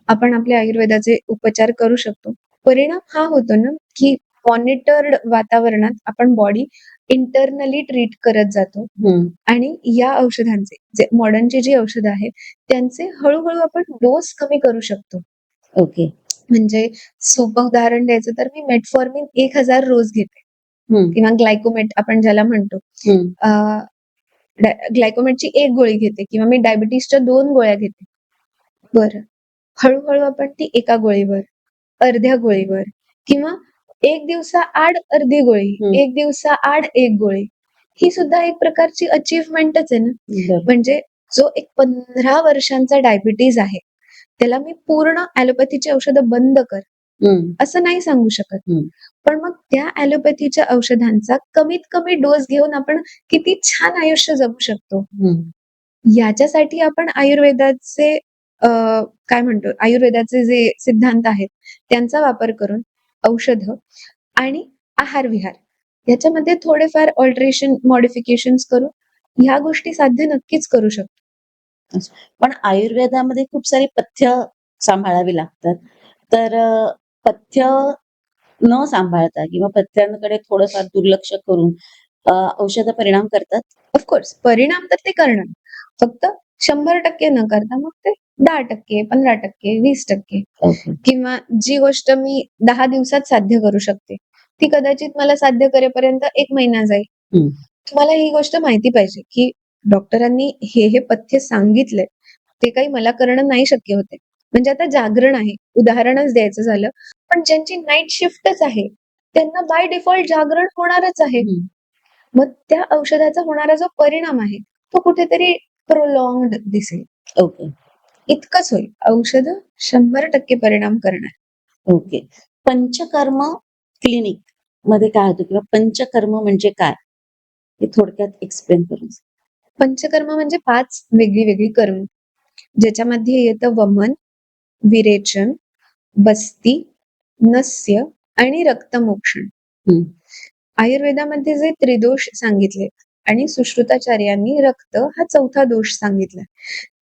आपण आपल्या आयुर्वेदाचे उपचार करू शकतो. परिणाम हा होतो ना, की मॉनिटर्ड वातावरणात आपण बॉडी इंटरनली ट्रीट करत जातो आणि या औषधांचे जे मॉडर्नची जी औषधं आहेत, त्यांचे हळू-हळू आपण डोस कमी करू शकतो. ओके. म्हणजे सोपं उदाहरण द्यायचं तर मी मेटफॉर्मिन 1000 रोज घेते किंवा ग्लायकोमेट आपण ज्याला म्हणतो. अ, ग्लायकोमेटची 1 गोळी घेते किंवा मी डायबिटीजच्या 2 गोळ्या घेते. बरं. हळू-हळू आपण ती एका गोळीवर, अर्ध्या गोळीवर किंवा 1 दिवसाआड अर्धी गोळी, 1 दिवसाआड 1 गोळी. ही सुद्धा एक प्रकारची अचीव्हमेंटच आहे ना. बरं. म्हणजे जो एक 15 वर्षांचा डायबिटीज आहे, त्याला मी पूर्ण ॲलोपॅथीची औषधं बंद कर, असं नाही सांगू शकत. पण मग त्या ॲलोपॅथीच्या औषधांचा कमीत कमी डोस घेऊन आपण किती छान आयुष्य जगू शकतो. याच्यासाठी आपण आयुर्वेदाचे काय म्हणतो, आयुर्वेदाचे जे सिद्धांत आहेत, त्यांचा वापर करून औषधं आणि आहार-विहार याच्यामध्ये थोडेफार अल्टरेशन, मॉडिफिकेशन्स करून ह्या गोष्टी साध्य नक्कीच करू शकतो. पण आयुर्वेदामध्ये खूप सारी पथ्य सांभाळावी लागतात. तर पथ्य न सांभाळता किंवा पथ्यांकडे थोडंफार दुर्लक्ष करून औषधं परिणाम करतात? ऑफकोर्स परिणाम तर ते करणार. फक्त 100% न करता मग ते 10%, 15%, 20% ओके. किंवा जी गोष्ट मी 10 दिवसात साध्य करू शकते, ती कदाचित मला साध्य करेपर्यंत 1 महिना जाईल. तुम्हाला ही गोष्ट माहिती पाहिजे, की डॉक्टरांनी हे पथ्य सांगितलंय, ते काही मला करणं नाही शक्य होते. म्हणजे आता जागरण आहे, उदाहरणच द्यायचं झालं, पण ज्यांची नाईट शिफ्टच आहे, त्यांना बाय डिफॉल्ट जागरण होणारच आहे. मग त्या औषधाचा होणारा जो परिणाम आहे, तो कुठेतरी प्रोलॉन्ग्ड दिसेल. ओके. इतकंच होईल. औषधं 100% परिणाम करणार. ओके. पंचकर्म क्लिनिक मध्ये काय होतं किंवा पंचकर्म म्हणजे काय? हे थोडक्यात एक्सप्लेन करून सांग. पंचकर्म म्हणजे 5 वेगळी-वेगळी कर्म. ज्याच्यामध्ये येतं वमन, विरेचन, बस्ती, नस्य आणि रक्तमोक्षण. आयुर्वेदामध्ये जे त्रिदोष सांगितले आणि सुश्रुताचार्यांनी रक्त हा 4था दोष सांगितला.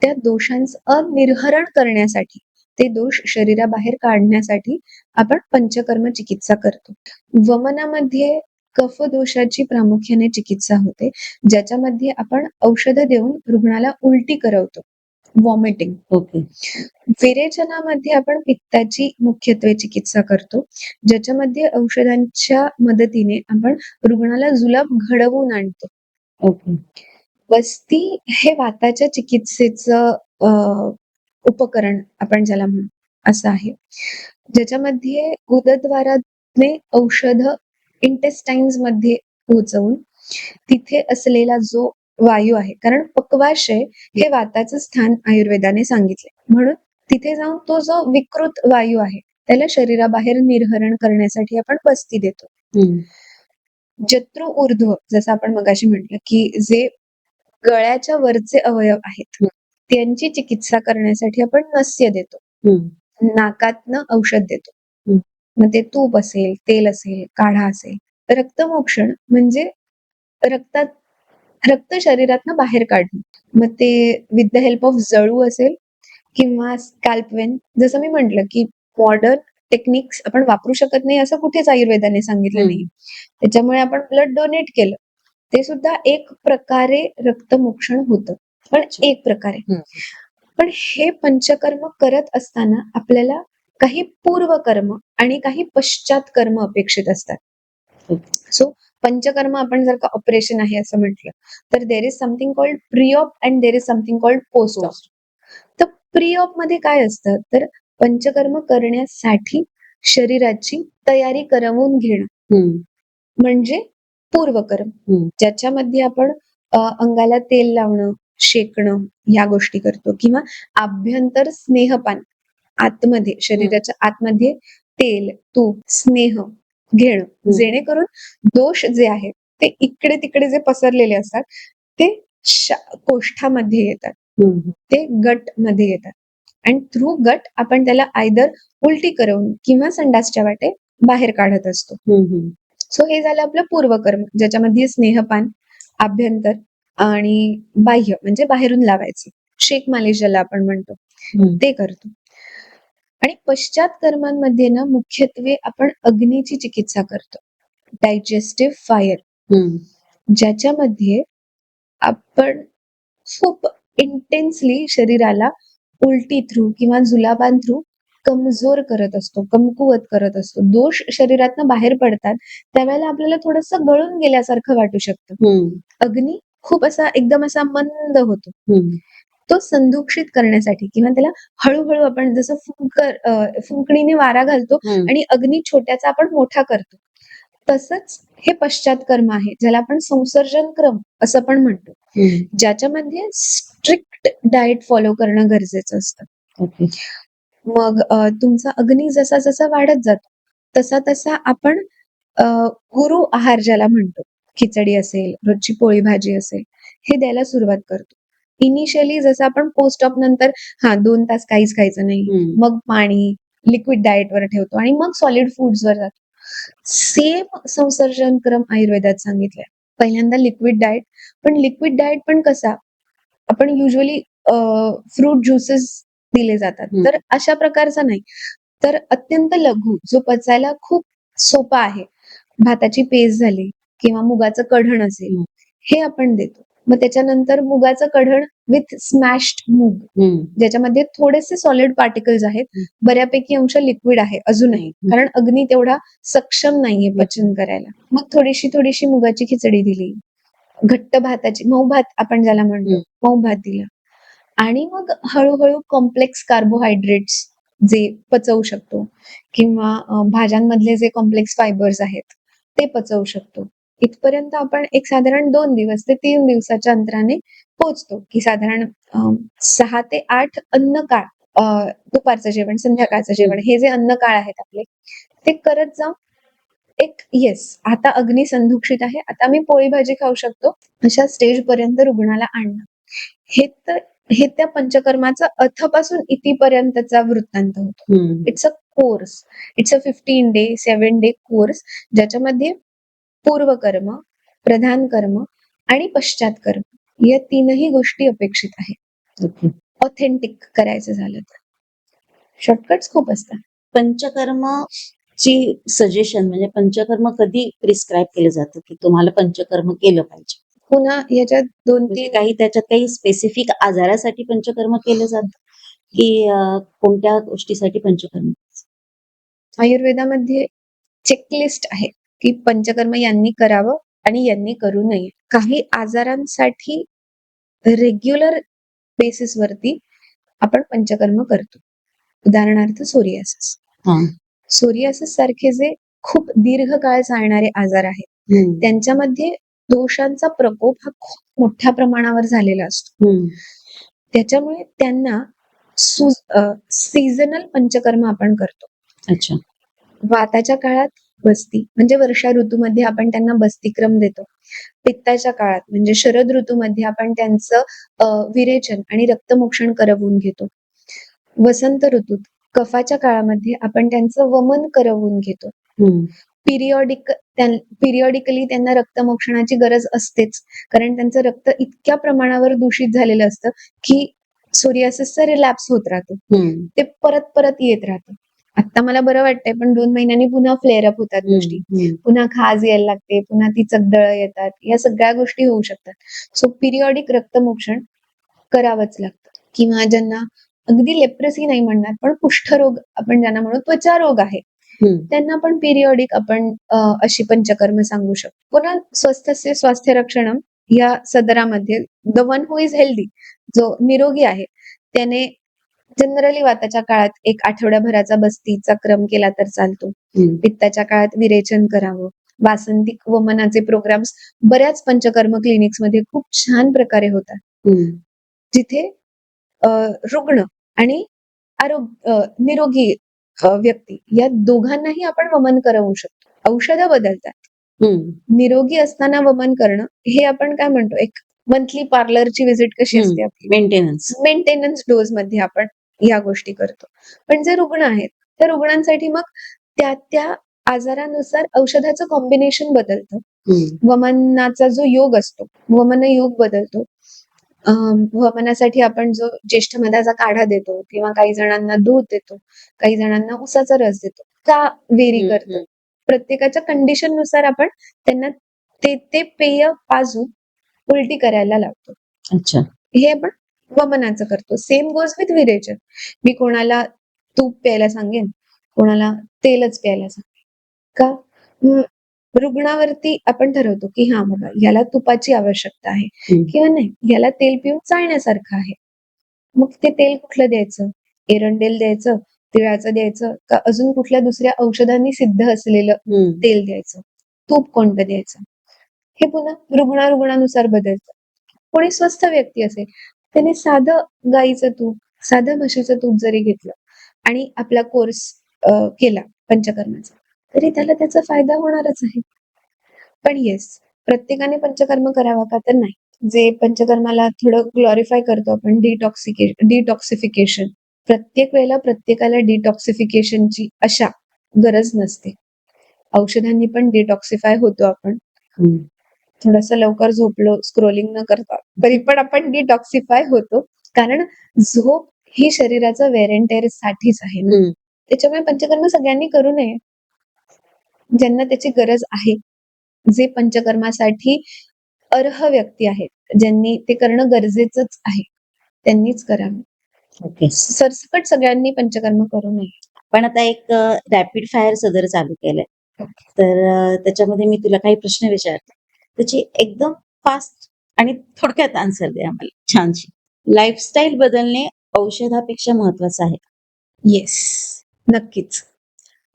त्या दोषांचं निर्हरण करण्यासाठी, ते दोष शरीराबाहेर काढण्यासाठी आपण पंचकर्म चिकित्सा करतो. वमनामध्ये कफ दोषाची प्रामुख्याने चिकित्सा होते, ज्याच्यामध्ये आपण औषधं देऊन रुग्णाला उलटी करवतो, व्हॉमिटिंग. ओके. विरेचनामध्ये आपण पित्ताची मुख्यत्वे चिकित्सा करतो, ज्याच्यामध्ये औषधांच्या मदतीने आपण रुग्णाला जुलाब घडवून आणतो. ओके. बस्ती हे वाताच्या चिकित्सेचं उपकरण आपण ज्याला म्हणू असं आहे, ज्याच्यामध्ये गुदद्वाराने औषधं इंटेस्टाइन्समध्ये पोहोचवून तिथे असलेला जो वायू आहे, कारण पक्वाशय हे वाताचं स्थान आयुर्वेदाने सांगितले. म्हणून तिथे जाऊन तो जो विकृत वायू आहे, त्याला शरीराबाहेर निर्हरण करण्यासाठी आपण बस्ती देतो. जत्रु ऊर्ध्व जसं आपण मगाशी म्हटलं, की जे गळ्याच्या वरचे अवयव आहेत, त्यांची चिकित्सा करण्यासाठी आपण नस्य देतो. नाकातनं औषध देतो. मग ते तूप असेल, तेल असेल, काढा असेल. रक्तमोक्षण म्हणजे रक्त शरीरातनं बाहेर काढणं. मग ते विथ द हेल्प ऑफ जळू असेल किंवा स्कॅल्प वेन. जसं मी म्हटलं, की मॉडर्न टेक्निक्स आपण वापरू शकत नाही असं कुठेच आयुर्वेदाने सांगितलं नाही. त्याच्यामुळे आपण ब्लड डोनेट केलं. ते सुद्धा एक प्रकारे रक्तमोक्षण होतं. पण एक प्रकारे. पण हे पंचकर्म करत असताना आपल्याला काही पूर्वकर्म आणि काही पश्चात कर्म अपेक्षित असतात. सो पंचकर्म आपण जर का ऑपरेशन आहे असं म्हटलं, तर there is something called pre op and there is something called post op. तर प्री ऑप मध्ये काय असतं, तर पंचकर्म करण्यासाठी शरीराची तयारी करवून घेणं. म्हणजे पूर्वकर्म, ज्याच्यामध्ये आपण अंगाला तेल लावणं, शेकणं या गोष्टी करतो किंवा आभ्यंतर स्नेहपान, आतमध्ये शरीराच्या आतमध्ये तेल, तूप, स्नेह घेणं, जेणेकरून दोष जे आहेत ते इकडे तिकडे जे पसरलेले असतात ते कोष्ठामध्ये येतात, ते गट मध्ये येतात आणि थ्रू गट आपण त्याला आयदर उलटी करून किंवा संडासच्या वाटे बाहेर काढत असतो. सो हे झालं आपलं पूर्वकर्म, ज्याच्यामध्ये स्नेहपान, आभ्यंतर आणि बाह्य म्हणजे बाहेरून लावायचे, शेक मालिश ज्याला आपण म्हणतो ते करतो. आणि पश्चात कर्मांमध्ये ना मुख्यत्वे आपण अग्नीची चिकित्सा करतो, डायजेस्टिव्ह फायर, ज्याच्यामध्ये आपण खूप इंटेन्सली शरीराला उलटी थ्रू किंवा जुलाबान थ्रू कमजोर करत असतो, कमकुवत करत असतो. दोष शरीरातनं बाहेर पडतात त्यावेळेला आपल्याला थोडंसं गळून गेल्यासारखं वाटू शकतं. अग्नी खूप असा एकदम असा मंद होतो. तो संदूषित करण्यासाठी किंवा त्याला हळूहळू आपण जसं फुंकणीने वारा घालतो आणि अग्नी छोट्याचा आपण मोठा करतो, तसंच हे पश्चात कर्म आहे, ज्याला आपण संसर्जन क्रम असं पण म्हणतो, ज्याच्यामध्ये स्ट्रिक्ट डाएट फॉलो करणं गरजेचं असतं. मग तुमचा अग्नी जसा जसा वाढत जातो तसा तसा आपण गुरु आहार ज्याला म्हणतो, खिचडी असेल, रोजची पोळी भाजी असेल, हे द्यायला सुरुवात करतो. इनिशियली जसं आपण पोस्ट ऑप नंतर 2 तास काहीच खायचं नाही, मग पाणी, लिक्विड डाएट वर ठेवतो आणि मग सॉलिड फूड्स वर जातो. सेम संसर्जन क्रम आयुर्वेदात सांगितलाय. पहिल्यांदा लिक्विड डाएट, पण लिक्विड डाएट पण कसा, आपण युजली फ्रूट ज्युसेस दिले जातात, तर अशा प्रकारचा नाही, तर अत्यंत लघु, जो पचायला खूप सोपा आहे, भाताची पेस्ट झाली किंवा मुगाचं कढण असेल, हे आपण देतो. मग त्याच्यानंतर मुगाचं कढण विथ स्मॅश्ड मूग, ज्याच्यामध्ये थोडेसे सॉलिड पार्टिकल्स आहेत, बऱ्यापैकी अंश लिक्विड आहे अजूनही, कारण अग्नी तेवढा सक्षम नाहीये पचन करायला. मग थोडीशी मुगाची खिचडी दिली, घट्ट भाताची, मऊ भात आपण ज्याला म्हणतो, मऊ भात दिला आणि मग हळूहळू कॉम्प्लेक्स कार्बोहायड्रेट्स जे पचवू शकतो किंवा भाज्यांमधले जे कॉम्प्लेक्स फायबर्स आहेत ते पचवू शकतो, इथपर्यंत आपण एक साधारण 2 दिवस ते 3 दिवसाच्या अंतराने पोहोचतो, की साधारण 6 ते 8 अन्न काळ, दुपारचं जेवण, संध्याकाळचं जेवण, हे जे अन्न काळ आहेत आपले, ते करत जाऊ. एक आता अग्नी संदूषित आहे, आता मी पोळी भाजी खाऊ शकतो, अशा स्टेज पर्यंत रुग्णाला आणणं, हे त्या पंचकर्माचा अथपासून इतिपर्यंतचा वृत्तांत होतो. It's a course, it's a 15 day 7 day course, ज्याच्यामध्ये पूर्वकर्म, प्रधान कर्म आणि पश्चात कर्म या तीनही गोष्टी अपेक्षित आहेत. ऑथेंटिक करायचं झालं तर शॉर्टकट्स खूप असतात. पंचकर्म ची सजेशन म्हणजे पंचकर्म कधी प्रिस्क्राईब केलं जातं की तुम्हाला पंचकर्म केलं पाहिजे? पुन्हा याच्यात 2-3 काही त्याच्यात काही स्पेसिफिक आजारासाठी पंचकर्म केलं जातं की कोणत्या गोष्टीसाठी पंचकर्म? आयुर्वेदामध्ये चेकलिस्ट आहे की पंचकर्म यांनी करावं आणि यांनी करू नये. काही आजारांसाठी रेग्युलर बेसिस वरती आपण पंचकर्म करतो. उदाहरणार्थ सोरियासिस. सोरियासिस सारखे जे खूप दीर्घकाळ चालणारे आजार आहेत, त्यांच्यामध्ये दोषांचा प्रकोप हा खूप मोठ्या प्रमाणावर झालेला असतो. त्याच्यामुळे त्यांना सीझनल पंचकर्म आपण करतो. अच्छा. वाताच्या काळात बस्ती म्हणजे वर्षा ऋतूमध्ये आपण त्यांना बस्तीक्रम देतो. पित्ताच्या काळात म्हणजे शरद ऋतूमध्ये आपण त्यांचं विरेचन आणि रक्तमोक्षण करवून घेतो. वसंत ऋतूत कफाच्या काळामध्ये आपण त्यांचं वमन करवून घेतो. पिरियॉडिकली त्यांना रक्तमोक्षणाची गरज असतेच, कारण त्यांचं रक्त इतक्या प्रमाणावर दूषित झालेलं असतं की सोरियासिसचा रिलॅप्स होत राहतो, ते परत परत येत राहतं. आता मला बरं वाटतंय, पण 2 महिन्यांनी पुन्हा फ्लेअर अप होतात गोष्टी, पुन्हा खाज यायला लागते, पुन्हा ती चगदळ येतात, या सगळ्या गोष्टी होऊ शकतात. सो पिरियॉडिक रक्तमोक्षण करावंच लागतं. किंवा ज्यांना अगदी लेप्रेसी नाही म्हणणार, पण कुष्ठरोग आपण ज्यांना म्हणू, त्वचा रोग आहे, त्यांना पण पिरियॉडिक आपण अशी पंचकर्म सांगू शकतो. पुन्हा स्वस्थस्य स्वास्थ्य रक्षणम या सदरामध्ये the one who is healthy, जो निरोगी आहे, त्याने जनरली वाताच्या काळात 1 आठवड्याभराचा बस्तीचा क्रम केला तर चालतो. पित्ताच्या काळात विरेचन करावं, वासंतिक वमनाचे प्रोग्राम्स बऱ्याच पंचकर्म क्लिनिक्समध्ये खूप छान प्रकारे होतात. जिथे रुग्ण आणि निरोगी व्यक्ती या दोघांनाही आपण वमन करवू शकतो. औषधं बदलतात. निरोगी असताना वमन करणं हे आपण काय म्हणतो, एक मंथली पार्लरची व्हिजिट कशी असते आपली, मेंटेनन्स डोज मध्ये आपण या गोष्टी करतो. पण जे रुग्ण आहेत त्या रुग्णांसाठी मग त्या आजारानुसार औषधाचं कॉम्बिनेशन बदलतं. वमनाचा जो योग असतो, वमन योग बदलतो. वमनासाठी आपण जो ज्येष्ठ मधाचा काढा देतो किंवा काही जणांना दूध देतो, काही जणांना उसाचा रस देतो, का वेरी करतो. प्रत्येकाच्या कंडिशन नुसार आपण त्यांना ते पेय पाजून उलटी करायला लावतो. अच्छा, हे आपण वमनाचं करतो. सेम गोज विथ विरेचन. मी कोणाला तूप प्यायला सांगेन, कोणाला तेलच प्यायला सांगेन. का रुग्णावरती आपण ठरवतो की हा बाबा याला तुपाची आवश्यकता आहे किंवा नाही, याला तेल पिऊन चालण्यासारखं आहे. मग ते तेल कुठलं द्यायचं, एरंडेल द्यायचं, तिळाचं द्यायचं, का अजून कुठल्या दुसऱ्या औषधांनी सिद्ध असलेलं तेल द्यायचं, तूप कोणतं द्यायचं, हे पुन्हा रुग्णानुसार बदलतं. कोणी स्वस्थ व्यक्ती असेल त्याने साधं गाईचं तूप, साधं म्हशीचं तूप जरी घेतलं आणि आपला कोर्स केला पंचकर्माचा, तरी त्याला त्याचा फायदा होणारच आहे. पण येस, प्रत्येकाने पंचकर्म करावा का तर नाही. जे पंचकर्माला थोडं ग्लोरिफाय करतो आपण, डिटॉक्सिफिकेशन, प्रत्येक वेळेला प्रत्येकाला डिटॉक्सिफिकेशनची अशा गरज नसते. औषधांनी पण डिटॉक्सिफाय होतो आपण. थोडस लवकर झोपलो, स्क्रोलिंग न करता, तरी पण आपण डिटॉक्सिफाय होतो. कारण झोप ही शरीराचं वेअर अँड टेअर साठीच आहे. त्याच्यामुळे पंचकर्म सगळ्यांनी करू नये. ज्यांना त्याची गरज आहे, जे पंचकर्मासाठी अर्ह व्यक्ती आहेत, ज्यांनी ते करणं गरजेचंच आहे, त्यांनीच करावं. ओके, सरसकट सगळ्यांनी पंचकर्म करू नये. पण आता एक रॅपिड फायर सदर चालू केलंय, तर त्याच्यामध्ये मी तुला काही प्रश्न विचारते, त्याची एकदम फास्ट आणि थोडक्यात आन्सर दे आम्हाला छानशी. लाईफस्टाईल बदलणे औषधापेक्षा महत्वाचं आहे? येस, नक्कीच.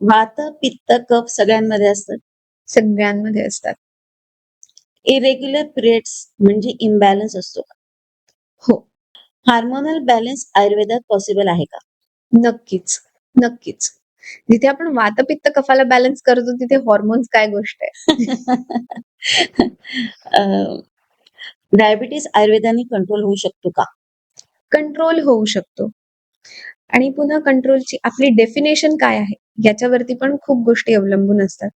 वात, पित्त, कफ सगळ्यांमध्ये असतात? सगळ्यांमध्ये असतात. इरेग्युलर पिरियड्स म्हणजे इम्बॅलन्स असतो का? हो. हार्मोनल बॅलन्स आयुर्वेदात पॉसिबल आहे का? नक्कीच, नक्कीच. जिथे आपण वात, पित्त, कफाला बॅलन्स करतो तिथे हॉर्मोन्स काय गोष्ट आहे. डायबिटीस आयुर्वेदाने कंट्रोल होऊ शकतो का? कंट्रोल होऊ शकतो. आणि पुन्हा कंट्रोलची आपली डेफिनेशन काय आहे याच्यावरती पण खूप गोष्टी अवलंबून असतात.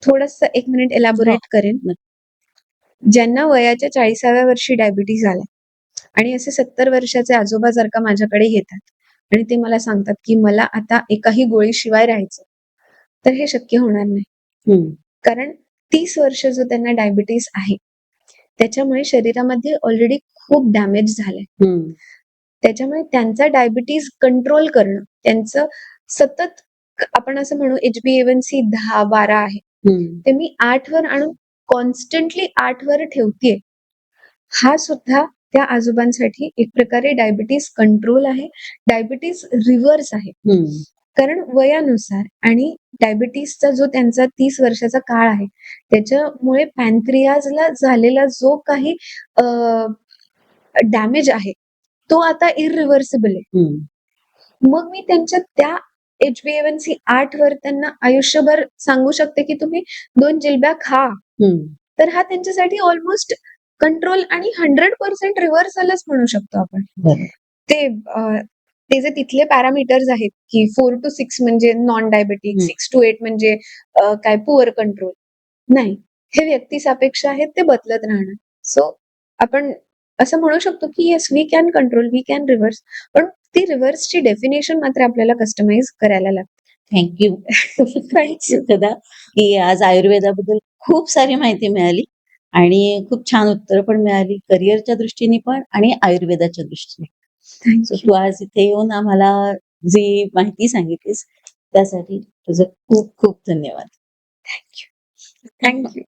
थोडस 1 मिनिट एलॅबोरेट करेन. ज्यांना वयाच्या 40व्या वर्षी डायबिटीज आला आणि असे 70 वर्षाचे आजोबा जर का माझ्याकडे येतात आणि ते मला सांगतात की मला आता एकाही गोळीशिवाय राहायचं, तर हे शक्य होणार नाही. कारण 30 वर्ष जो त्यांना डायबिटीज आहे त्याच्यामुळे शरीरामध्ये ऑलरेडी खूप डॅमेज झालंय. त्याच्यामुळे त्यांचा डायबिटीज कंट्रोल करणं, त्यांचं सतत आपण असं म्हणू HbA1c 10-12 आहे, ते मी 8 वर आणून कॉन्स्टंटली 8 वर ठेवतेय, हा सुद्धा त्या आजोबांसाठी एक प्रकारे डायबिटीज कंट्रोल आहे, डायबिटीज रिव्हर्स आहे. कारण वयानुसार आणि डायबिटीजचा जो त्यांचा 30 वर्षाचा काळ आहे त्याच्यामुळे पॅनक्रियाजला झालेला जो काही डॅमेज आहे तो आता इरिव्हर्सिबल आहे. मग मी त्यांच्या त्या HbA1c 8 वर त्यांना आयुष्यभर सांगू शकते की तुम्ही 2 जिलब्या खा, तर हा त्यांच्यासाठी ऑलमोस्ट कंट्रोल आणि 100% रिव्हर्सलच म्हणू शकतो आपण. ते जे तिथले पॅरामीटर्स आहेत की 4 to 6 म्हणजे नॉन डायबेटिक, 6 to 8 म्हणजे काय पुअर कंट्रोल, नाही, हे व्यक्ती सापेक्ष आहेत, ते बदलत राहणार. सो आपण असं म्हणू शकतो की yes, we can control, we can reverse, पण ती रिव्हर्सची डेफिनेशन मात्र आपल्याला कस्टमाइज करायला लागते. थँक्यू सदा, की आज आयुर्वेदाबद्दल खूप सारी माहिती मिळाली आणि खूप छान उत्तरं पण मिळाली, करिअरच्या दृष्टीने पण आणि आयुर्वेदाच्या दृष्टीने. तू आज इथे येऊन आम्हाला जी माहिती सांगितलीस त्यासाठी तुझं खूप खूप धन्यवाद. थँक्यू.